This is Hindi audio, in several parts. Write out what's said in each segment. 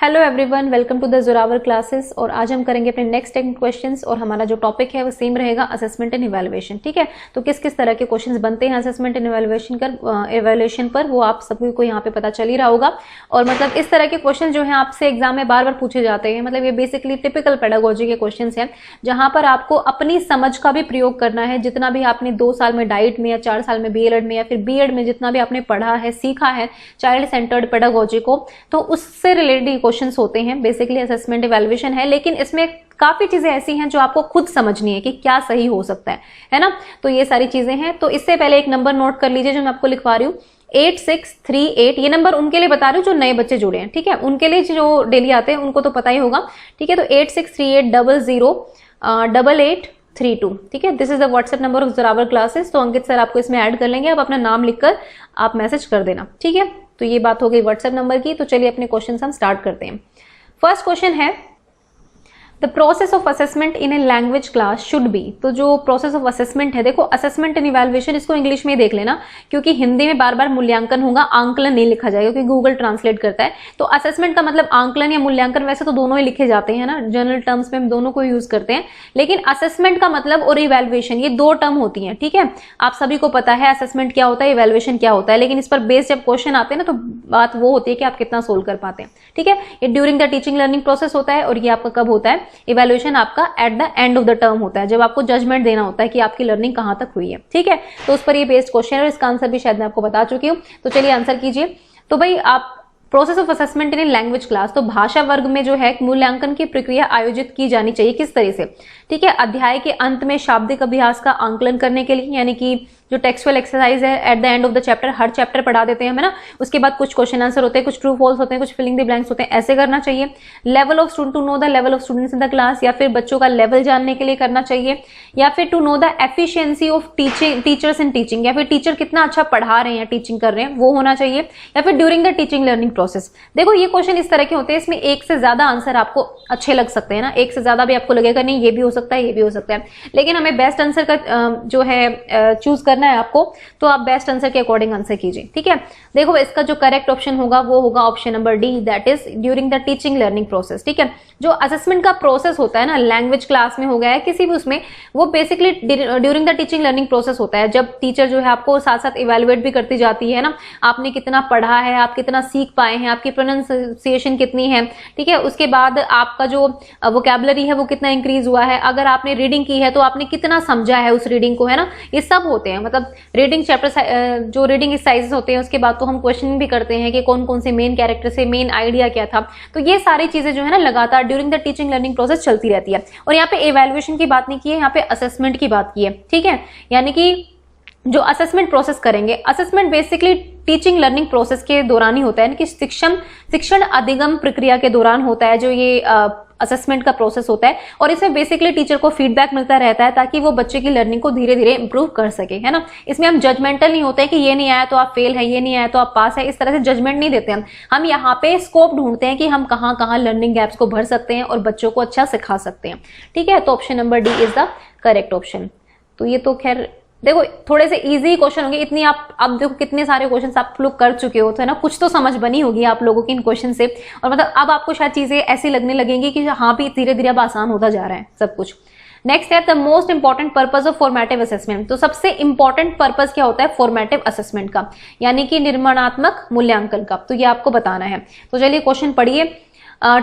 Hello everyone, welcome to the Zorawar classes. और आज हम करेंगे अपने नेक्स्ट 10 क्वेश्चंस और हमारा जो टॉपिक है वो सेम रहेगा, असेसमेंट एंड इवैल्यूएशन। ठीक है, तो किस किस तरह के क्वेश्चंस बनते हैं असेसमेंट एंड इवैल्यूएशन पर वो आप सभी को यहाँ पे पता चल ही रहा होगा। और मतलब इस तरह के क्वेश्चन जो है आपसे एग्जाम में बार बार पूछे जाते हैं। मतलब ये बेसिकली टिपिकल पेडागोजी के क्वेश्चन हैं जहां पर आपको अपनी समझ का भी प्रयोग करना है। जितना भी आपने 2 साल में डाइट में या 4 साल में बीएलएड में या फिर बीएड में जितना भी आपने पढ़ा है, सीखा है चाइल्ड सेंटर्ड पेडागोजी को, तो उससे रिलेटेड क्वेश्चंस होते हैं। बेसिकली असेसमेंट इवैल्यूएशन है, लेकिन इसमें काफी चीजें ऐसी हैं जो आपको खुद समझनी है कि क्या सही हो सकता है ना। तो ये सारी चीजें हैं। तो इससे पहले एक नंबर नोट कर लीजिए जो मैं आपको लिखवा रही हूँ, 8638। ये नंबर उनके लिए बता रही हूँ जो नए बच्चे जुड़े हैं। ठीक है, उनके लिए जो डेली आते हैं उनको तो पता ही होगा। ठीक है, तो 8638008832। ठीक है, this is the WhatsApp number of Zorawar classes. तो अंकित सर आपको इसमें ऐड कर लेंगे, आप अपना नाम लिखकर आप मैसेज कर देना। ठीक है, तो ये बात हो गई व्हाट्सएप नंबर की। तो चलिए अपने क्वेश्चन हम स्टार्ट करते हैं। फर्स्ट क्वेश्चन है, the process of assessment in a language class should be. तो जो प्रोसेस ऑफ असेसमेंट है, देखो असेसमेंट एंड इवैल्यूएशन इसको इंग्लिश में देख लेना, क्योंकि हिंदी में बार बार मूल्यांकन होगा, आंकलन नहीं लिखा जाएगा क्योंकि गूगल ट्रांसलेट करता है। तो असेसमेंट का मतलब आंकलन या मूल्यांकन, वैसे तो दोनों ही लिखे जाते हैं ना, जनरल टर्म्स में हम दोनों को यूज करते हैं। लेकिन असेसमेंट का मतलब और इवैल्यूएशन, ये 2 टर्म होती है। ठीक है, आप सभी को पता है असेसमेंट क्या होता है, इवैल्यूएशन क्या होता है, लेकिन इस पर बेस्ड जब क्वेश्चन आते हैं ना तो बात वो होती है कि आप कितना सोल्व कर पाते हैं। ठीक है, ये during the teaching learning process होता है और ये आपका कब होता है, इवैल्यूएशन आपका at the end of the term होता है, जब आपको जजमेंट देना होता है कि आपकी लर्निंग कहां तक हुई है। ठीक है, तो उस पर ये बेस्ड क्वेश्चन है और इसका आंसर भी शायद मैं आपको बता चुकी हूं। तो चलिए आंसर कीजिए। तो भाई आप process of assessment in language class, तो भाषा वर्ग में जो है मूल्यांकन की प्रक्रिया आयोजित की जानी चाहिए। किस तरह से? ठीक है, अध्याय के अंत में शाब्दिक अभ्यास का आंकलन करने के लिए, यानी कि जो टेक्सुअल एक्सरसाइज है at the end of the chapter, her chapter पढ़ा देते हैं हमें ना, उसके बाद कुछ क्वेश्चन आंसर होते हैं, कुछ ट्रू फॉल्स होते हैं, कुछ फिलिंग द ब्लैंक्स होते हैं, ऐसे करना चाहिए। Level of student, to know the level of students in the class, या फिर बच्चों का लेवल जानने के लिए करना चाहिए, या फिर to know the efficiency of teachers in teaching, या फिर टीचर कितना अच्छा पढ़ा रहे हैं, टीचिंग कर रहे हैं, वो होना चाहिए, या फिर during the teaching learning process. देखो ये क्वेश्चन इस तरह के होते हैं, इसमें एक से ज्यादा आंसर आपको अच्छे लग सकते हैं ना, एक से ज्यादा भी आपको लगेगा नहीं ये भी हो सकता है, ये भी हो सकता है, लेकिन हमें बेस्ट आंसर का जो है चूज करना है आपको, तो आप बेस्ट आंसर के अकॉर्डिंग आंसर कीजिए। ठीक है, देखो इसका जो करेक्ट ऑप्शन होगा वो होगा option number D, that is during the teaching learning process. ठीक है, जो असेसमेंट का प्रोसेस होता है ना, लैंग्वेज क्लास में हो गया है किसी भी उसमें, वो basically during the teaching learning process होता है, जब टीचर जो है आपको साथ साथ इवैल्यूएट भी करती जाती है ना, आपने कितना पढ़ा है, आप कितना सीख पाए हैं, आपकी प्रोनाउंसिएशन कितनी है। ठीक है, उसके बाद आपका जो वोकैबुलरी है वो कितना इंक्रीज हुआ है, अगर आपने रीडिंग की है तो आपने कितना समझा है उस रीडिंग को, है ना, ये सब होते हैं। मतलब रीडिंग चैप्टर जो रीडिंग एक्सरसाइजेस होते हैं, उसके बाद तो हम क्वेश्चन भी करते हैं कि कौन कौन से मेन कैरेक्टर से मेन आइडिया क्या था। तो ये सारी चीजें जो है ना लगातार during the teaching learning process चलती रहती है। और यहाँ पे इवैल्यूएशन की बात नहीं की है, यहाँ पे असेसमेंट की बात की है। ठीक है, यानी कि जो असेसमेंट प्रोसेस करेंगे, assessment basically teaching learning process के दौरान ही होता है, यानी कि शिक्षण अधिगम प्रक्रिया के दौरान होता है जो ये असेसमेंट का प्रोसेस होता है। और इसमें बेसिकली टीचर को फीडबैक मिलता रहता है ताकि वो बच्चे की लर्निंग को धीरे धीरे इंप्रूव कर सके, है ना। इसमें हम जजमेंटल नहीं होते हैं कि ये नहीं आया तो आप फेल है, ये नहीं आया तो आप पास है, इस तरह से जजमेंट नहीं देते हम यहाँ पे स्कोप ढूंढते हैं कि हम कहाँ कहाँ लर्निंग गैप्स को भर सकते हैं और बच्चों को अच्छा सिखा सकते हैं। ठीक है, तो option number D is the correct option. तो ये तो खैर देखो थोड़े से इजी क्वेश्चन होंगे, इतनी आप अब देखो कितने सारे क्वेश्चंस आप लोग कर चुके हो, तो है ना, कुछ तो समझ बनी होगी आप लोगों की इन क्वेश्चन से। और मतलब अब आपको शायद चीजें ऐसी लगने लगेंगी कि हाँ भी धीरे धीरे अब आसान होता जा रहा है सब कुछ। नेक्स्ट है the most important purpose of formative assessment. तो सबसे इंपॉर्टेंट पर्पज क्या होता है फॉर्मेटिव असेसमेंट का, यानी कि निर्माणात्मक मूल्यांकन का, तो ये आपको बताना है। तो चलिए क्वेश्चन पढ़िए।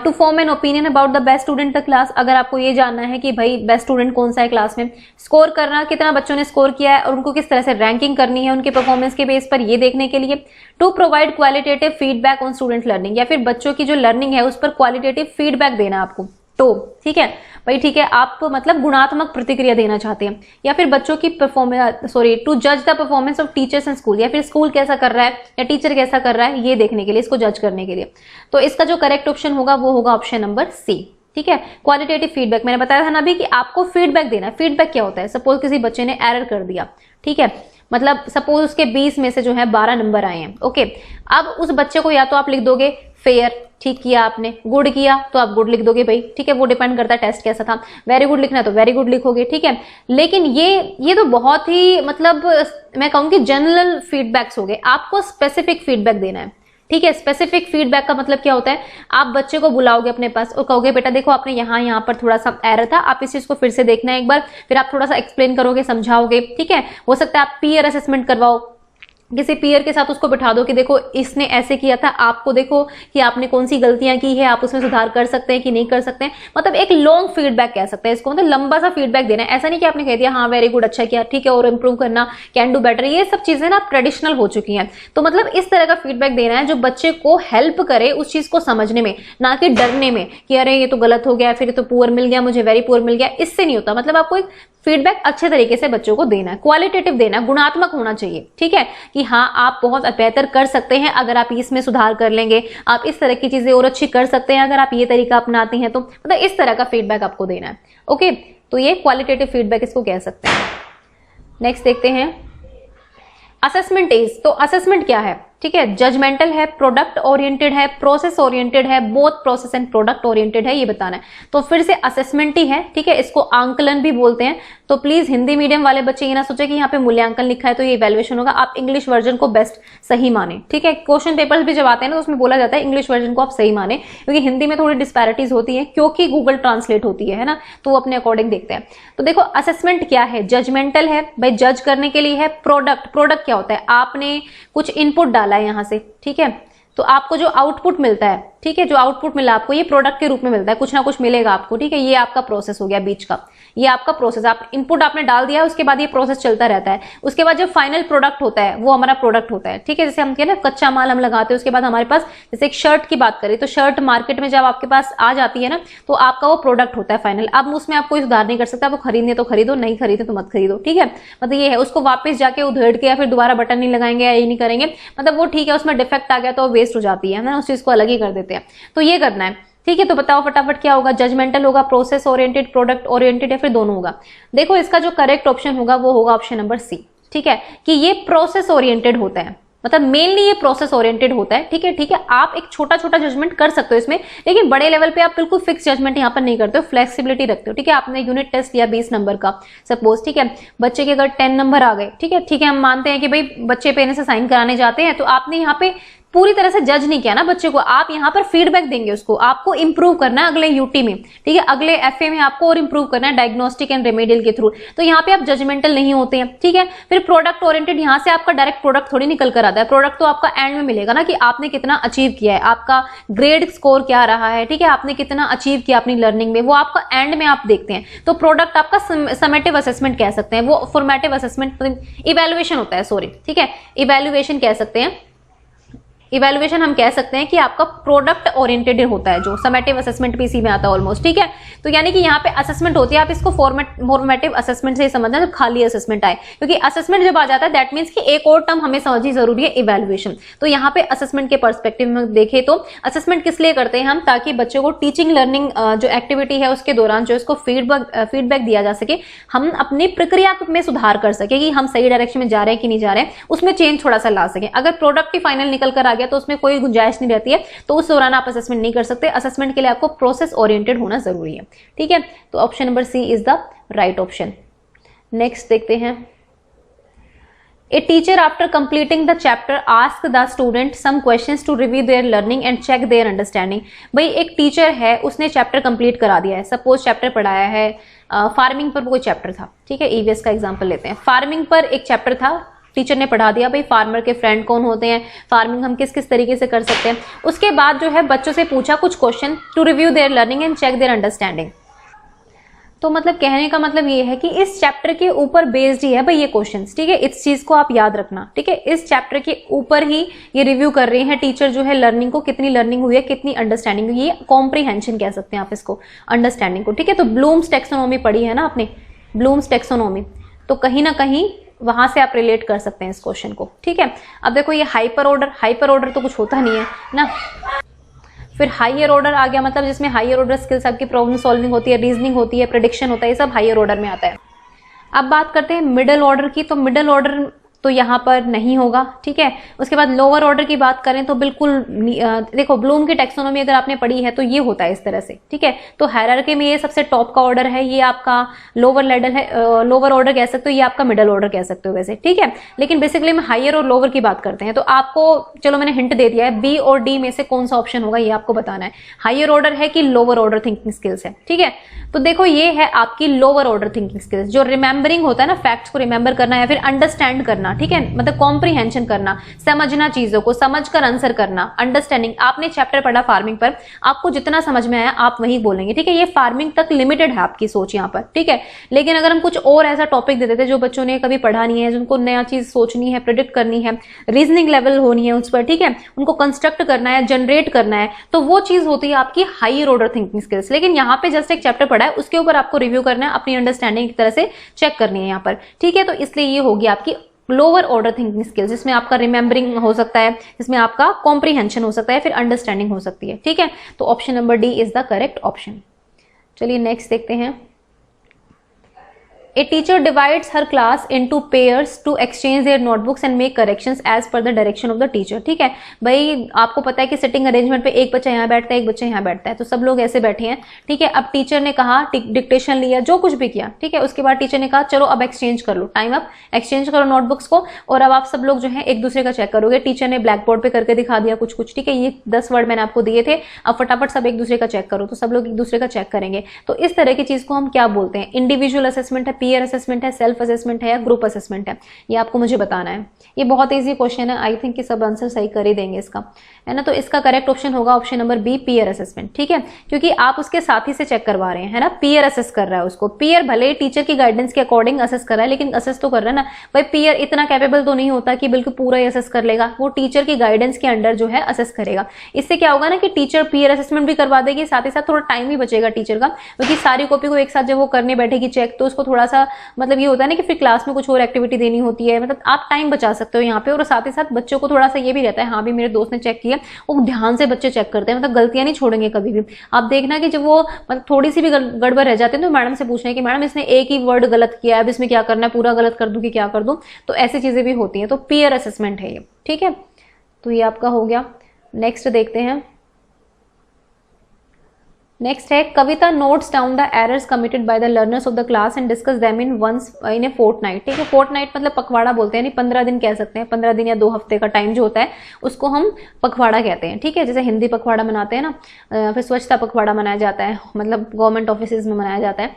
To form an opinion about the best student the class, अगर आपको ये जानना है कि भाई बेस्ट स्टूडेंट कौन सा है क्लास में, स्कोर करना, कितना बच्चों ने स्कोर किया है और उनको किस तरह से रैंकिंग करनी है उनके परफॉर्मेंस के बेस पर, ये देखने के लिए। To provide qualitative feedback on student learning, या फिर बच्चों की जो लर्निंग है उस पर क्वालिटेटिव फीडबैक देना आपको। तो ठीक है भाई, ठीक है, आप मतलब गुणात्मक प्रतिक्रिया देना चाहते हैं, या फिर बच्चों की परफॉर्मेंस, टू जज the performance of teachers in school, या फिर स्कूल कैसा कर रहा है या टीचर कैसा कर रहा है ये देखने के लिए, इसको जज करने के लिए। तो इसका जो करेक्ट ऑप्शन होगा वो होगा ऑप्शन नंबर सी। ठीक है, क्वालिटेटिव फीडबैक मैंने बताया था ना अभी कि आपको फीडबैक देना है। फीडबैक क्या होता है, सपोज किसी बच्चे ने एरर कर दिया, ठीक है, मतलब सपोज उसके 20 में से जो है 12 नंबर आए हैं। ओके, अब उस बच्चे को या तो आप लिख दोगे फेयर, ठीक किया आपने, गुड किया तो आप गुड लिख दोगे भाई, ठीक है, वो डिपेंड करता है टेस्ट कैसा था। वेरी गुड लिखना है तो वेरी गुड लिखोगे, ठीक है। लेकिन ये तो बहुत ही मतलब मैं कहूंगी जनरल फीडबैक्स हो गए, आपको स्पेसिफिक फीडबैक देना है। ठीक है। स्पेसिफिक फीडबैक का मतलब क्या होता है, आप बच्चे को बुलाओगे अपने पास और कहोगे बेटा देखो आपने यहाँ पर थोड़ा सा एरर था, आप इस चीज को फिर से देखना है एक बार, फिर आप थोड़ा सा एक्सप्लेन करोगे, समझाओगे। ठीक है, हो सकता है आप पीयर असेसमेंट करवाओ, किसी पीयर के साथ उसको बिठा दो कि देखो इसने ऐसे किया था, आपको देखो कि आपने कौन सी गलतियां की है, आप उसमें सुधार कर सकते हैं कि नहीं कर सकते हैं। मतलब एक लॉन्ग फीडबैक कह सकते हैं इसको, मतलब लंबा सा फीडबैक देना है। ऐसा नहीं कि आपने कह दिया हाँ वेरी गुड, अच्छा किया, ठीक है, और इंप्रूव करना, कैन डू बेटर, ये सब चीजें ना ट्रेडिशनल हो चुकी हैं। तो मतलब इस तरह का फीडबैक देना है जो बच्चे को हेल्प करे उस चीज को समझने में, ना कि डरने में कि अरे ये तो गलत हो गया, फिर ये तो पुअर मिल गया मुझे, वेरी पुअर मिल गया। इससे नहीं होता। मतलब आपको एक फीडबैक अच्छे तरीके से बच्चों को देना है, क्वालिटेटिव देना है, गुणात्मक होना चाहिए। ठीक है, कि हाँ आप बहुत बेहतर कर सकते हैं अगर आप इसमें सुधार कर लेंगे, आप इस तरह की चीजें और अच्छी कर सकते हैं अगर आप ये तरीका अपनाते हैं। तो मतलब इस तरह का फीडबैक आपको देना है। ओके, तो ये क्वालिटेटिव फीडबैक इसको कह सकते हैं। नेक्स्ट देखते हैं असेसमेंट इज। तो असेसमेंट क्या है? ठीक है, जजमेंटल है, प्रोडक्ट ओरिएंटेड है, प्रोसेस ओरिएंटेड है, both process and product oriented है, ये बताना है। तो फिर से असेसमेंट ही है। ठीक है, इसको आंकलन भी बोलते हैं। तो प्लीज हिंदी मीडियम वाले बच्चे ये ना सोचे कि यहाँ पे मूल्यांकन लिखा है तो ये इवैल्यूएशन होगा। आप इंग्लिश वर्जन को बेस्ट सही माने। ठीक है, क्वेश्चन पेपर्स भी जब आते हैं ना तो उसमें बोला जाता है इंग्लिश वर्जन को आप सही माने, क्योंकि हिंदी में थोड़ी डिस्पैरिटीज होती है क्योंकि गूगल ट्रांसलेट होती है ना, तो वो अपने अकॉर्डिंग देखते हैं। तो देखो असेसमेंट क्या है, जजमेंटल है भाई, जज करने के लिए है। प्रोडक्ट क्या होता है, आपने कुछ इनपुट डाला है यहाँ से, ठीक है, तो आपको जो आउटपुट मिलता है, ठीक है, जो आउटपुट मिला आपको ये प्रोडक्ट के रूप में मिलता है, कुछ ना कुछ मिलेगा आपको। ठीक है, ये आपका प्रोसेस हो गया बीच का, ये आपका प्रोसेस, आप इनपुट आपने डाल दिया है, उसके बाद ये प्रोसेस चलता रहता है। उसके बाद जो फाइनल प्रोडक्ट होता है वो हमारा प्रोडक्ट होता है। ठीक है, जैसे हम कहते हैं ना कच्चा माल हम लगाते हैं, उसके बाद हमारे पास जैसे एक शर्ट की बात करें तो शर्ट मार्केट में जब आपके पास आ जाती है ना तो आपका वो प्रोडक्ट होता है फाइनल। अब उसमें आप कोई सुधार नहीं कर सकते, आपको खरीदने तो खरीदो, नहीं खरीदे तो मत खरीदो। ठीक है, मतलब ये है, उसको वापस जाके उधेड़ के या फिर दोबारा बटन नहीं लगाएंगे या ये नहीं करेंगे, मतलब वो ठीक है उसमें डिफेक्ट आ गया तो वेस्ट हो जाती है ना, उस चीज को अलग ही कर देते हैं। तो ये करना है। ठीक है, तो बताओ फटाफट क्या होगा, जजमेंटल होगा, प्रोसेस ओरिएंटेड, प्रोडक्ट ओरिएंटेड, या फिर दोनों होगा? देखो इसका जो करेक्ट ऑप्शन होगा वो होगा ऑप्शन नंबर सी। ठीक है, कि ये प्रोसेस ओरिएंटेड होता है, मतलब मेनली ये प्रोसेस ओरिएंटेड होता है। ठीक है, आप एक छोटा छोटा जजमेंट कर सकते हो इसमें, लेकिन बड़े लेवल पे आप बिल्कुल फिक्स जजमेंट यहाँ पर नहीं करते हो, फ्लेक्सिबिलिटी रखते हो। ठीक है, आपने यूनिट टेस्ट लिया 20 नंबर का सपोज, ठीक है, बच्चे के अगर 10 नंबर आ गए, ठीक है, हम मानते हैं कि भाई बच्चे पेरेंट्स से साइन कराने जाते हैं, तो आपने यहाँ पे पूरी तरह से जज नहीं किया ना बच्चे को, आप यहाँ पर फीडबैक देंगे उसको, आपको इंप्रूव करना है अगले यूटी में। ठीक है, अगले एफए में आपको और इंप्रूव करना है डायग्नोस्टिक एंड रेमेडियल के थ्रू, तो यहाँ पे आप जजमेंटल नहीं होते हैं। ठीक है, फिर प्रोडक्ट ओरिएंटेड, यहाँ से आपका डायरेक्ट प्रोडक्ट थोड़ी निकल कर आता है, प्रोडक्ट तो आपका एंड में मिलेगा ना कि आपने कितना अचीव किया है, आपका ग्रेड स्कोर क्या रहा है, ठीक है, आपने कितना अचीव किया अपनी लर्निंग में, वो आपका एंड में आप देखते हैं। तो प्रोडक्ट आपका समेटिव असेसमेंट कह सकते हैं, वो फॉर्मेटिव असेसमेंट इवैल्यूएशन होता है, सॉरी, ठीक है, इवैल्यूएशन कह सकते हैं। इवैल्यूएशन हम कह सकते हैं कि आपका प्रोडक्ट ओरिएंटेड होता है, जो समेटिव असेसमेंट भी इसी में आता है ऑलमोस्ट। ठीक है, तो यानी कि यहाँ पे असेसमेंट होती है, आप इसको फॉर्मेटिव असेसमेंट से समझना जब खाली असेसमेंट आए, क्योंकि असेसमेंट जब आ जाता है दैट मीन्स कि एक और टर्म हमें समझनी जरूरी है, इवैल्यूएशन। तो यहाँ पे असेसमेंट के पर्सपेक्टिव में देखें तो असेसमेंट किस लिए करते हैं हम, ताकि बच्चों को टीचिंग लर्निंग जो एक्टिविटी है उसके दौरान जो इसको फीडबैक दिया जा सके, हम अपनी प्रक्रिया में सुधार कर सके कि हम सही डायरेक्शन में जा रहे हैं कि नहीं जा रहे हैं, उसमें चेंज थोड़ा सा ला सके। अगर प्रोडक्ट ही फाइनल निकल कर आ गया तो उसमें कोई गुंजाइश नहीं रहती है, तो उस दौरान आप असेसमेंट नहीं कर सकते। असेसमेंट के लिए आपको प्रोसेस ओरिएंटेड होना जरूरी है। ठीक है, तो option number C is the right option. Next देखते हैं, a teacher after completing the chapter ask the student some questions to review their learning and check their understanding. भाई एक टीचर है, उसने चैप्टर कंप्लीट करा दिया है, सपोज चैप्टर पढ़ाया है फार्मिंग पर कोई चैप्टर था, ठीक है, ईवीएस का एग्जांपल लेते हैं, फार्मिंग पर एक चैप्टर था, टीचर ने पढ़ा दिया भाई फार्मर के फ्रेंड कौन होते हैं, फार्मिंग हम किस किस तरीके से कर सकते हैं। उसके बाद जो है बच्चों से पूछा कुछ question to review their learning and check their understanding. तो मतलब कहने का मतलब ये है कि इस चैप्टर के ऊपर बेस्ड ही है भाई ये क्वेश्चंस। ठीक है, इस चीज को आप याद रखना। ठीक है, इस चैप्टर के ऊपर ही ये रिव्यू कर रहे हैं टीचर जो है लर्निंग को, कितनी लर्निंग हुई है, कितनी अंडरस्टैंडिंग हुई है, कॉम्प्रीहेंशन कह सकते हैं आप इसको, अंडरस्टैंडिंग को। ठीक है, तो ब्लूम्स टैक्सोनॉमी पढ़ी है ना आपने, ब्लूम्स टैक्सोनॉमी, तो कहीं ना कहीं वहां से आप रिलेट कर सकते हैं इस क्वेश्चन को। ठीक है, अब देखो ये हाइपर ऑर्डर तो कुछ होता नहीं है ना, फिर हायर ऑर्डर आ गया, मतलब जिसमें हायर ऑर्डर स्किल्स आपकी प्रॉब्लम सॉल्विंग होती है, रीजनिंग होती है, प्रेडिक्शन होता है, ये सब हायर ऑर्डर में आता है। अब बात करते हैं मिडिल ऑर्डर की, तो मिडिल ऑर्डर तो यहाँ पर नहीं होगा, ठीक है। उसके बाद लोअर ऑर्डर की बात करें तो बिल्कुल देखो ब्लूम की टैक्सोनॉमी अगर आपने पढ़ी है तो ये होता है इस तरह से, ठीक है। तो हायरार्की में ये सबसे टॉप का ऑर्डर है, ये आपका लोअर लेवल है, लोअर ऑर्डर कह सकते हो, ये आपका मिडल ऑर्डर कह सकते हो वैसे, ठीक है। लेकिन बेसिकली हम हायर और लोअर की बात करते हैं। तो आपको चलो मैंने हिंट दे दिया है, बी और डी में से कौन सा ऑप्शन होगा ये आपको बताना है, हायर ऑर्डर है कि लोअर ऑर्डर थिंकिंग स्किल्स है, ठीक है। तो देखो ये है आपकी लोअर ऑर्डर थिंकिंग स्किल्स, जो रिमेंबरिंग होता है ना, फैक्ट्स को रिमेंबर करना या फिर अंडरस्टैंड करना, ठीक है, मतलब कॉम्प्रीहेंशन करना, समझना, चीजों को समझकर आंसर करना, अंडरस्टैंडिंग। आपने चैप्टर पढ़ा फार्मिंग पर, आपको जितना समझ में आया आप वही बोलेंगे, ठीक है। ये फार्मिंग तक लिमिटेड है आपकी सोच यहाँ पर, ठीक है। लेकिन अगर हम कुछ और ऐसा टॉपिक दे देते जो बच्चों ने कभी पढ़ा नहीं है, जिनको नया चीज सोचनी है, प्रेडिक्ट करनी है, रीजनिंग लेवल होनी है उस पर, ठीक है, उनको कंस्ट्रक्ट करना है, जनरेट करना है, तो वो चीज होती है आपकी हायर ऑर्डर थिंकिंग स्किल्स। लेकिन यहाँ पे जस्ट एक चैप्टर पढ़ा है, उसके ऊपर आपको रिव्यू करना है, अपनी अंडरस्टैंडिंग की तरह से चेक करनी है यहाँ पर, ठीक है। तो इसलिए ये होगी आपकी लोअर ऑर्डर थिंकिंग स्किल्स, जिसमें आपका रिमेंबरिंग हो सकता है, जिसमें आपका कॉम्प्रीहेंशन हो सकता है, फिर अंडरस्टैंडिंग हो सकती है, ठीक है। तो option number D is the correct option. चलिए नेक्स्ट देखते हैं। A teacher divides her class into pairs to exchange their notebooks and make corrections as per the direction of the teacher, ठीक है। भाई आपको पता है कि सिटिंग अरेंजमेंट पे एक बच्चा यहाँ बैठता है, एक बच्चा यहाँ बैठता है, तो सब लोग ऐसे बैठे हैं, ठीक है। अब टीचर ने कहा, डिक्टेशन लिया, जो कुछ भी किया, ठीक है, उसके बाद टीचर ने कहा चलो अब एक्सचेंज कर लो, टाइम अप, एक्सचेंज करो नोटबुक्स को, और अब आप सब लोग जो है एक दूसरे का चेक करोगे। टीचर ने ब्लैक बोर्ड पे करके दिखा दिया कुछ कुछ, ठीक है, ये 10 वर्ड मैंने आपको दिए थे, अब फटाफट सब एक दूसरे का चेक करो, तो सब लोग एक दूसरे का चेक करेंगे। तो इस तरह की चीज को हम क्या बोलते हैं, इंडिविजुअल असेसमेंट है, पीयर असेसमेंट है, सेल्फ असेसमेंट है या ग्रुप असेसमेंट है, ये आपको मुझे बताना है। ये बहुत इजी क्वेश्चन है, आई थिंक कि सब आंसर सही कर ही देंगे इसका, है ना। तो इसका करेक्ट ऑप्शन होगा option number B, peer assessment, ठीक है, क्योंकि आप उसके साथी से चेक करवा रहे हैं, है ना, पीयर असेस कर रहा है उसको। पीयर भले ही टीचर की गाइडेंस के अकॉर्डिंग असेस कर रहा है, लेकिन असेस तो कर रहा है ना भाई। पीयर इतना कैपेबल तो नहीं होता कि बिल्कुल पूरा ही असेस कर लेगा, वो टीचर की गाइडेंस के अंडर जो है असेस करेगा। इससे क्या होगा ना कि टीचर पीयर असेसमेंट भी करवा देगी, साथ ही साथ थोड़ा टाइम भी बचेगा टीचर का, क्योंकि सारी कॉपी को एक साथ जब वो करने बैठेगी चेक, तो उसको थोड़ा सा मतलब ये होता है ना कि फिर क्लास में कुछ और एक्टिविटी देनी होती है, मतलब आप टाइम बचा सकते हो यहाँ पे। और साथ ही साथ बच्चों को थोड़ा सा ये भी रहता है, हाँ भी मेरे दोस्त ने चेक किया, वो ध्यान से बच्चे चेक करते हैं, मतलब गलतियां नहीं छोड़ेंगे कभी भी। आप देखना कि जब वो मतलब थोड़ी सी भी गड़बड़ रह जाते हैं तो मैडम से पूछना है कि मैडम इसने एक ही वर्ड गलत किया है, अब इसमें क्या करना है, पूरा गलत कर दूं कि क्या कर दूं, तो ऐसी चीजें भी होती हैं। तो पीयर असेसमेंट है ये, ठीक है। तो ये आपका हो गया। नेक्स्ट देखते हैं। नेक्स्ट है Kavita notes down the errors committed by the learners of the class and discuss them in a fortnight, ठीक है। फोर्टनाइट मतलब पखवाड़ा बोलते हैं, यानी 15 दिन कह सकते हैं, 15 दिन या 2 हफ्ते का टाइम जो होता है उसको हम पखवाड़ा कहते हैं, ठीक है। जैसे हिंदी पखवाड़ा मनाते हैं ना, फिर स्वच्छता पखवाड़ा मनाया जाता है, मतलब गवर्नमेंट ऑफिस में मनाया जाता है।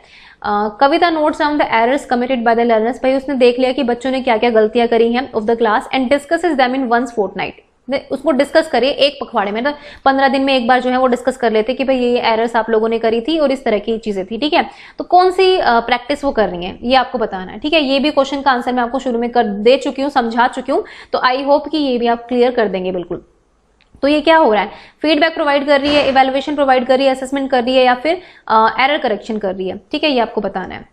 Kavita notes down the errors committed by the learners, भाई उसने देख लिया कि बच्चों ने क्या क्या गलतियां करी हैं of the class and discusses them in once fortnight, उसको डिस्कस करिए एक पखवाड़े में, तो 15 दिन में एक बार जो है वो डिस्कस कर लेते कि भाई ये एरर्स आप लोगों ने करी थी और इस तरह की चीजें थी, ठीक है। तो कौन सी प्रैक्टिस वो कर रही है ये आपको बताना है, ठीक है। ये भी क्वेश्चन का आंसर मैं आपको शुरू में कर दे चुकी हूँ, समझा चुकी हूँ, तो आई होप कि ये भी आप क्लियर कर देंगे बिल्कुल। तो ये क्या हो रहा है, फीडबैक प्रोवाइड कर रही है, इवैल्यूएशन प्रोवाइड कर रही है, असेसमेंट कर रही है, या फिर एरर करेक्शन कर रही है, ठीक है, ये आपको बताना है।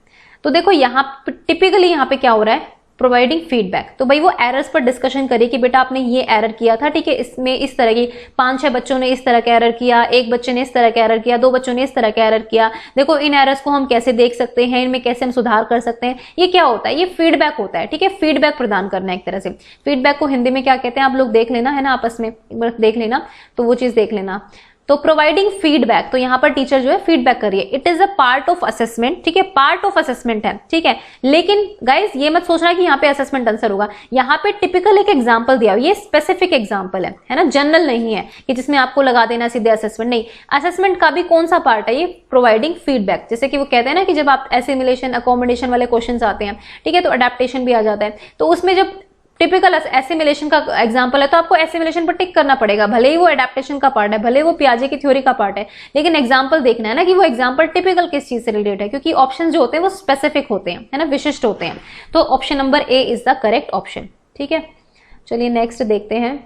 तो देखो यहाँ टिपिकली यहाँ पे क्या हो रहा है, प्रोवाइडिंग फीडबैक, तो भाई वो एरर्स पर डिस्कशन करिए कि बेटा आपने ये एरर किया था, ठीक है, इसमें इस तरह की 5-6 बच्चों ने इस तरह का एरर किया, एक बच्चे ने इस तरह का एरर किया, 2 बच्चों ने इस तरह का एरर किया, देखो इन एरर्स को हम कैसे देख सकते हैं, इनमें कैसे हम सुधार कर सकते हैं। ये क्या होता है, ये फीडबैक होता है, ठीक है। फीडबैक प्रदान करना है एक तरह से। फीडबैक को हिंदी में क्या कहते हैं आप लोग देख लेना, है ना, आपस में देख लेना, तो वो चीज देख लेना। तो प्रोवाइडिंग फीडबैक, तो यहाँ पर टीचर जो है फीडबैक कर रही है, it is a part of assessment, ठीक है, पार्ट ऑफ असेसमेंट है, ठीक है। लेकिन गाइस ये मत सोचना कि यहाँ पे असेसमेंट आंसर होगा, यहाँ पे टिपिकल एक एग्जांपल दिया हुआ, ये स्पेसिफिक एग्जांपल है ना, जनरल नहीं है कि जिसमें आपको लगा देना सीधे असेसमेंट, नहीं। असेसमेंट का भी कौन सा पार्ट है, ये प्रोवाइडिंग फीडबैक। जैसे कि वो कहते हैं ना कि जब आप एसिमिलेशन अकोमोडेशन वाले क्वेश्चन आते हैं, ठीक है, तो अडेप्टेशन भी आ जाता है, तो उसमें जब टिपिकल एसिमिलेशन का एग्जांपल है तो आपको एसिमिलेशन पर टिक करना पड़ेगा, भले ही वो एडेप्टेशन का पार्ट है, भले ही वो पियाजे की थ्योरी का पार्ट है, लेकिन एग्जांपल देखना है ना कि वो एग्जांपल टिपिकल किस चीज से रिलेटेड है, क्योंकि ऑप्शन जो होते हैं वो स्पेसिफिक होते हैं, है ना, विशिष्ट होते हैं। तो option number A is the correct option, ठीक है। चलिए नेक्स्ट देखते हैं।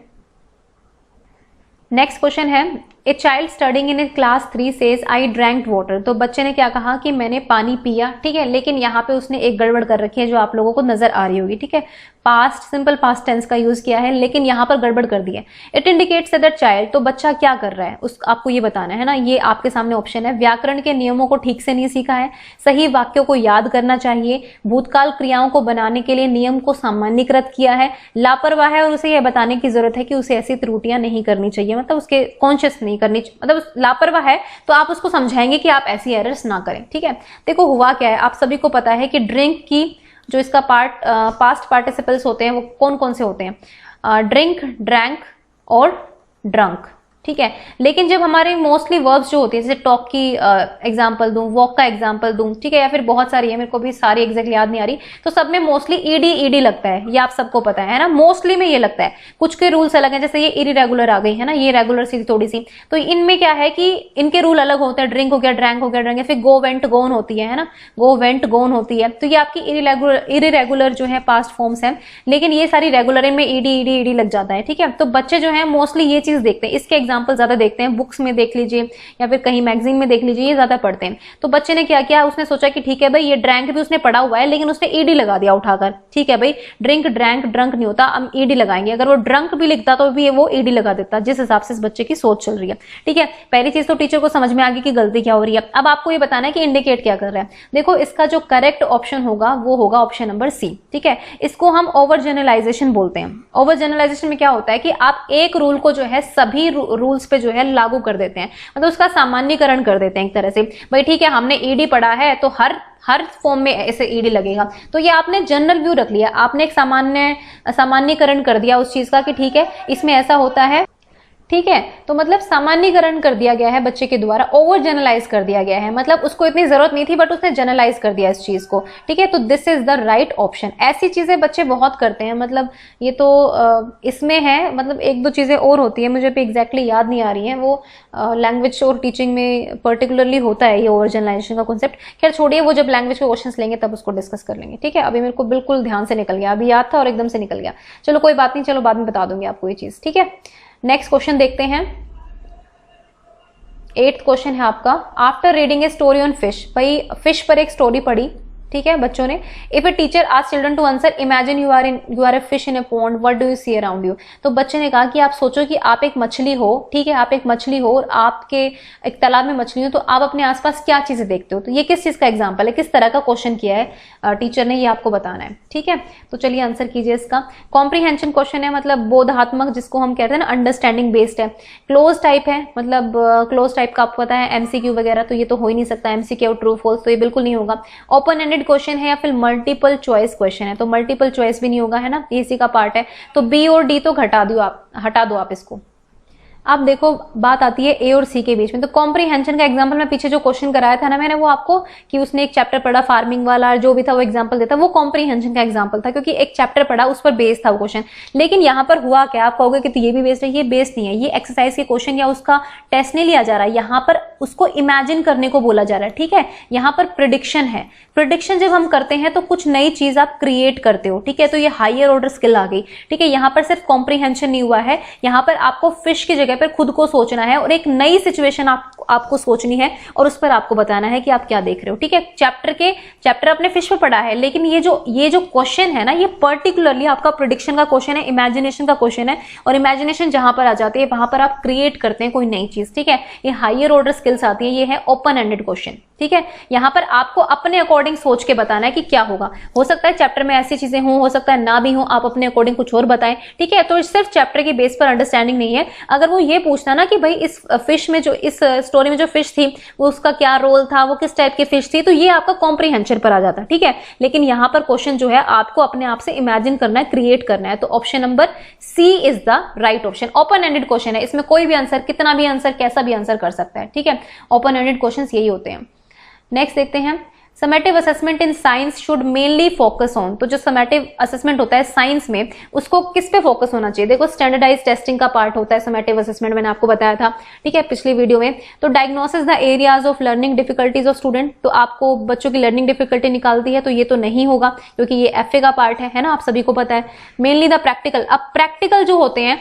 नेक्स्ट क्वेश्चन है, a child studying in class 3 says I drank water, तो बच्चे ने क्या कहा कि मैंने पानी पिया, ठीक है, लेकिन यहाँ पे उसने एक गड़बड़ कर रखी है जो आप लोगों को नजर आ रही होगी, ठीक है। पास्ट, सिंपल पास्ट टेंस का यूज किया है, लेकिन यहाँ पर गड़बड़ कर दी है। इट इंडिकेट्स दैट चाइल्ड, तो बच्चा क्या कर रहा है उस आपको ये बताना है ना। ये आपके सामने ऑप्शन है। व्याकरण के नियमों को ठीक से नहीं सीखा है, सही वाक्यों को याद करना चाहिए, भूतकाल क्रियाओं को बनाने के लिए नियम को सामान्यीकृत किया है, लापरवाह है और उसे यह बताने की जरूरत है कि उसे ऐसी त्रुटियां नहीं करनी चाहिए, मतलब उसके कॉन्शियस नहीं करनी, मतलब लापरवाह है तो आप उसको समझाएंगे कि आप ऐसी एरर्स ना करें। ठीक है, देखो हुआ क्या है, आप सभी को पता है कि ड्रिंक की जो इसका पास्ट पार्टिसिपल्स होते हैं वो कौन कौन से होते हैं, ड्रिंक, ड्रैंक और ड्रंक। ठीक है, लेकिन जब हमारे मोस्टली वर्ब्स जो होती है, जैसे टॉक की एग्जांपल दूं, वॉक का एग्जांपल दूं, ठीक है, या फिर बहुत सारी है, मेरे को भी सारी एग्जैक्टली याद नहीं आ रही, तो सब में मोस्टली ईडी लगता है, ये आप सबको पता है ना, मोस्टली में ये लगता है। कुछ के रूल्स अलग हैं, जैसे ये इरेगुलर आ गई है ना, ये रेगुलर सी थोड़ी सी, तो इनमें क्या है कि इनके रूल अलग होते हैं। ड्रिंक हो गया, ड्रैंक हो गया, ड्रैंक, फिर गो वेंट गोन होती है ना, गो वेंट गोन होती है, तो ये आपकी इरेगुलर जो है पास्ट फॉर्म्स है, लेकिन ये सारी रेगुलर में ईडी लग जाता है। ठीक है, तो बच्चे जो है मोस्टली ये चीज देखते हैं, इसके एग्जाम्पल ज्यादा देखते हैं, बुक्स में देख लीजिए या फिर कहीं मैगजीन में देख लीजिए, ये ज्यादा पढ़ते हैं। तो बच्चे ने क्या किया, उसने सोचा कि ठीक है भाई ये ड्रैंक भी उसने पढ़ा हुआ है, लेकिन उसने ईडी लगा दिया उठाकर। ठीक है भाई, ड्रिंक ड्रैंक ड्रंक नहीं होता, हम ईडी लगाएंगे। अगर वो ड्रंक भी लिखता तो भी वो ईडी लगा देता, जिस हिसाब से इस बच्चे की सोच चल रही है। ठीक है, पहली चीज तो टीचर को समझ में आ गई कि गलती क्या हो रही है। अब आपको ये बताना है कि इंडिकेट क्या कर रहा है। देखो इसका जो करेक्ट ऑप्शन होगा वो होगा ऑप्शन नंबर सी। ठीक है, इसको हम ओवर जनरलाइजेशन बोलते हैं। ओवर जनरलाइजेशन में क्या होता है कि आप एक रूल को जो है सभी रूल्स पे जो है लागू कर देते हैं, मतलब उसका सामान्यीकरण कर देते हैं एक तरह से। भाई ठीक है, हमने ईडी पढ़ा है तो हर फॉर्म में ऐसे ईडी लगेगा, तो ये आपने जनरल व्यू रख लिया, आपने एक सामान्यीकरण कर दिया उस चीज का कि ठीक है इसमें ऐसा होता है। ठीक है, तो मतलब सामान्यीकरण कर दिया गया है बच्चे के द्वारा, ओवर जनरलाइज कर दिया गया है, मतलब उसको इतनी जरूरत नहीं थी बट उसने जनरलाइज कर दिया इस चीज को। ठीक है, तो this is the right option. ऐसी चीजें बच्चे बहुत करते हैं, मतलब ये तो इसमें है, मतलब एक दो चीजें और होती है, मुझे भी एग्जैक्टली याद नहीं आ रही है, वो लैंग्वेज और टीचिंग में पर्टिकुलरली होता है ये ओवर जनरलाइजेशन का कॉन्सेप्ट। खैर छोड़िए, वो जब लैंग्वेज के क्वेश्चन लेंगे तब उसको डिस्कस कर लेंगे। ठीक है, अभी मेरे को बिल्कुल ध्यान से निकल गया, अभी याद था और एकदम से निकल गया। चलो कोई बात नहीं, चलो बाद में बता दूंगी आपको ये चीज। ठीक है, नेक्स्ट क्वेश्चन देखते हैं। 8th क्वेश्चन है आपका, after reading a story on fish. भाई फिश पर एक स्टोरी पढ़ी, ठीक है बच्चों ने। If a teacher ask children to answer, imagine you are a fish in a pond, what do you see around you. तो बच्चे ने कहा कि आप सोचो कि आप एक मछली हो। ठीक है, आप एक मछली हो और आपके एक तालाब में मछली हो, तो आप अपने आसपास क्या चीजें देखते हो। तो ये किस चीज का एग्जाम्पल है, किस तरह का क्वेश्चन किया है टीचर ने, ये आपको बताना है। ठीक है, तो चलिए आंसर कीजिए इसका। कॉम्प्रीहेंशन क्वेश्चन है, मतलब बोधात्मक, जिसको हम कहते हैं ना अंडरस्टैंडिंग बेस्ड है। क्लोज टाइप है, मतलब क्लोज टाइप का आपको पता है एमसीक्यू वगैरह, तो ये तो हो ही नहीं सकता एमसीक्यू ट्रू फॉल्स, तो ये बिल्कुल नहीं होगा। ओपन एंडेड क्वेश्चन है या फिर मल्टीपल चॉइस क्वेश्चन है, तो मल्टीपल चॉइस भी नहीं होगा, है ना, इसी का पार्ट है। तो बी और डी तो हटा दो आप इसको। अब देखो बात आती है ए और सी के बीच में। तो कॉम्प्रीहेंशन का एग्जांपल मैं पीछे जो क्वेश्चन कराया था ना मैंने, वो आपको कि उसने एक चैप्टर पढ़ा फार्मिंग वाला, जो भी था वो एग्जांपल देता, वो कॉम्प्रीहेंशन का एग्जांपल था, क्योंकि एक चैप्टर पढ़ा उस पर बेस्ड था वो क्वेश्चन। लेकिन यहाँ पर हुआ क्या, आप कहोगे कि ये भी बेस्ड है, ये बेस्ड नहीं है, ये एक्सरसाइज के क्वेश्चन या उसका टेस्ट नहीं लिया जा रहा है, यहाँ पर उसको इमेजिन करने को बोला जा रहा है। ठीक है, यहाँ पर प्रिडिक्शन है। प्रिडिक्शन जब हम करते हैं तो कुछ नई चीज आप क्रिएट करते हो। ठीक है, तो ये हायर ऑर्डर स्किल आ गई। ठीक है, यहाँ पर सिर्फ कॉम्प्रीहेंशन नहीं हुआ है, यहाँ पर आपको फिश की जगह पर खुद को सोचना है और एक नई सिचुएशन आपको सोचनी है और उस पर आपको बताना है कि आप क्या देख रहे हो। ठीक है, चैप्टर अपने फिश पर पढ़ा है, लेकिन ये जो क्वेश्चन है ना, ये पर्टिकुलरली आपका प्रिडिक्शन का क्वेश्चन है, इमेजिनेशन का क्वेश्चन है। और इमेजिनेशन जहां पर आ जाती है वहां पर आप क्रिएट करते हैं कोई नई चीज। ठीक है, ये हायर ऑर्डर स्किल्स आती है, ये है ओपन एंडेड क्वेश्चन। ठीक है, यहां पर आपको अपने अकॉर्डिंग सोच के बताना है कि क्या होगा। हो सकता है चैप्टर में ऐसी चीजें हो सकता है ना भी हो, आप अपने अकॉर्डिंग कुछ और बताएं। ठीक है, तो सिर्फ चैप्टर के बेस पर अंडरस्टैंडिंग नहीं है। अगर वो ये पूछना ना कि भाई इस फिश में, जो इस स्टोरी में जो फिश थी वो उसका क्या रोल था, वो किस टाइप की फिश थी, तो ये आपका कॉम्प्रीहेंशन पर आ जाता है। ठीक है, लेकिन यहां पर क्वेश्चन जो है आपको अपने आप से इमेजिन करना है, क्रिएट करना है। तो option number C is the right option. Open ended question है, इसमें कोई भी आंसर, कितना भी आंसर, कैसा भी आंसर कर सकता है। ठीक है, ओपन एंडेड क्वेश्चन यही होते हैं। नेक्स्ट देखते हैं, summative assessment in science should mainly focus on. तो जो समेटिव असेसमेंट होता है साइंस में, उसको किस पे फोकस होना चाहिए। देखो स्टैंडर्डाइज टेस्टिंग का पार्ट होता है समेटिव असेसमेंट, मैंने आपको बताया था। ठीक है, पिछली वीडियो में। तो diagnosis the areas of learning difficulties of student, तो आपको बच्चों की लर्निंग डिफिकल्टी निकालती है, तो ये तो नहीं होगा क्योंकि ये एफए का पार्ट है ना, आप सभी को पता है। मेनली द प्रैक्टिकल, अब प्रैक्टिकल जो होते हैं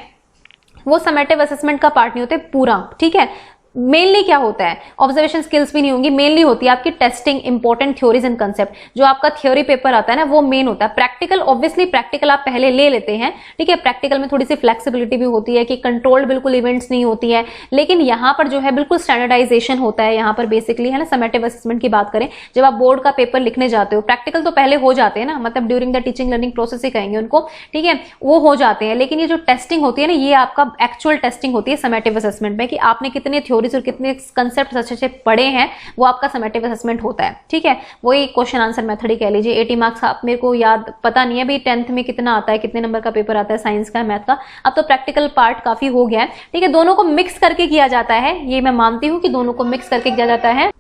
वो समेटिव असेसमेंट का पार्ट नहीं होते पूरा। ठीक है, मेनली क्या होता है, ऑब्जर्वेशन स्किल्स भी नहीं होंगी, मेनली होती है आपकी testing, important theories and concept. जो आपका थ्योरी पेपर आता है ना वो मेन होता है। प्रैक्टिकल ऑब्वियसली प्रैक्टिकल आप पहले ले लेते हैं, ठीक है, प्रैक्टिकल में थोड़ी सी फ्लेक्सिबिलिटी भी होती है कि कंट्रोल्ड बिल्कुल इवेंट्स नहीं होती है, लेकिन यहाँ पर जो है बिल्कुल स्टैंडर्डाइजेशन होता है यहाँ पर बेसिकली, है ना। समेटिव असेसमेंट की बात करें, जब आप बोर्ड का पेपर लिखने जाते हो, प्रैक्टिकल तो पहले हो जाते हैं ना, मतलब during the teaching learning process ही कहेंगे उनको, ठीक है, वो हो जाते हैं, लेकिन ये जो टेस्टिंग होती है ना, ये आपका एक्चुअल टेस्टिंग होती है समेटिव असेसमेंट में, कि आपने कितने थ्योरीज और कितने कंसेप्ट अच्छे अच्छे पढ़े हैं, वो आपका समेटिव असेसमेंट होता है, ठीक है। वही क्वेश्चन आंसर मेथड ही कह लीजिए। 80 मार्क्स आप मेरे को याद पता नहीं है भाई 10th में कितना आता है, कितने नंबर का पेपर आता है साइंस का, मैथ का। अब तो प्रैक्टिकल पार्ट काफी हो गया है, ठीक है। दोनों को मिक्स करके किया जाता है, ये मैं मानती हूं कि दोनों को मिक्स करके किया जाता है,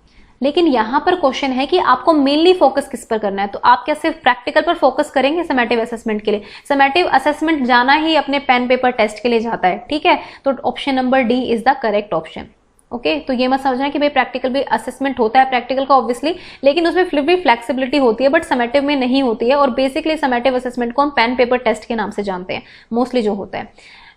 लेकिन यहां पर क्वेश्चन है कि आपको मेनली फोकस किस पर करना है। तो आप क्या सिर्फ प्रैक्टिकल पर फोकस करेंगे समेटिव असेसमेंट के लिए? समेटिव असेसमेंट जाना ही अपने पेन पेपर टेस्ट के लिए जाता है, ठीक है। तो option number D is the correct option. Okay, तो ये मत समझना कि भाई प्रैक्टिकल भी असेसमेंट होता है प्रैक्टिकल का ऑब्वियसली, लेकिन उसमें फिर भी फ्लेक्सिबिलिटी होती है, बट समेटिव में नहीं होती है। और बेसिकली समेटिव असेसमेंट को हम पेन पेपर टेस्ट के नाम से जानते हैं मोस्टली जो होता है।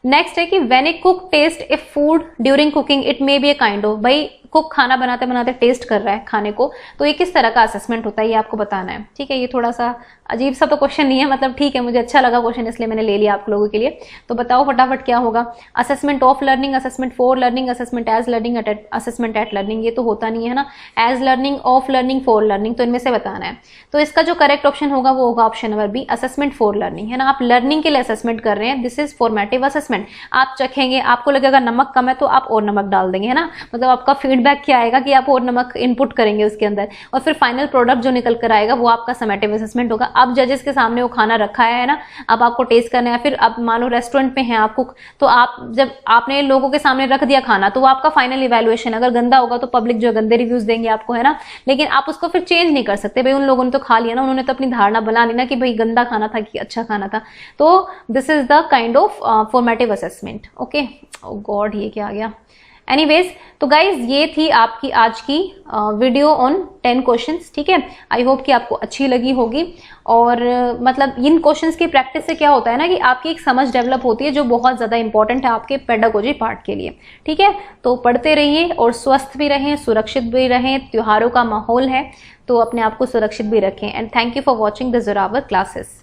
नेक्स्ट है कि when a cook taste a food during cooking it may be a kind of, भाई कुक खाना बनाते बनाते टेस्ट कर रहा है खाने को, तो ये किस तरह का असेसमेंट होता है ये आपको बताना है, ठीक है। ये थोड़ा सा अजीब सा तो क्वेश्चन नहीं है, मतलब ठीक है, मुझे अच्छा लगा क्वेश्चन इसलिए मैंने ले लिया आप लोगों के लिए। तो बताओ फटाफट क्या होगा? Assessment of learning, assessment for learning, assessment as learning, assessment at learning, ये तो होता नहीं है ना। As learning, of learning, for learning, तो इनमें से बताना है। तो इसका जो करेक्ट ऑप्शन होगा वो होगा option number B, assessment for learning, है ना। आप लर्निंग के लिए असेसमेंट कर रहे हैं, दिस इज फॉर्मेटिव असेसमेंट। आप चखेंगे, आपको लगेगा नमक कम है तो आप और नमक डाल देंगे, है ना। मतलब आपका फीडबैक क्या आएगा कि आप और नमक इनपुट करेंगे उसके अंदर, और फिर फाइनल प्रोडक्ट जो निकल कर आएगा वो आपका समेटिव असेसमेंट होगा। अब जजेस के सामने वो खाना रखा है ना, अब आपको टेस्ट करना है। फिर अब मान लो रेस्टोरेंट पे हैं आप कुक, तो आप जब आपने लोगों के सामने रख दिया खाना, तो वो आपका फाइनल इवैल्यूएशन, अगर गंदा होगा तो पब्लिक जो गंदे रिव्यूज देंगे आपको, है ना। लेकिन आप उसको फिर चेंज नहीं कर सकते, भाई उन लोगों ने तो खा लिया ना, उन्होंने तो अपनी धारणा बना ली ना कि भाई गंदा खाना था कि अच्छा खाना था। तो this is the kind of formative assessment. Okay, oh God ये क्या आ गया। एनीवेज, तो गाइज ये थी आपकी आज की वीडियो ऑन 10 क्वेश्चंस, ठीक है। आई होप कि आपको अच्छी लगी होगी। और मतलब इन क्वेश्चंस की प्रैक्टिस से क्या होता है ना कि आपकी एक समझ डेवलप होती है जो बहुत ज़्यादा इंपॉर्टेंट है आपके पेडागोजी पार्ट के लिए, ठीक है। तो पढ़ते रहिए और स्वस्थ भी रहें, सुरक्षित भी रहें। त्योहारों का माहौल है तो अपने आप को सुरक्षित भी रखें। And thank you for watching the Zorawar classes.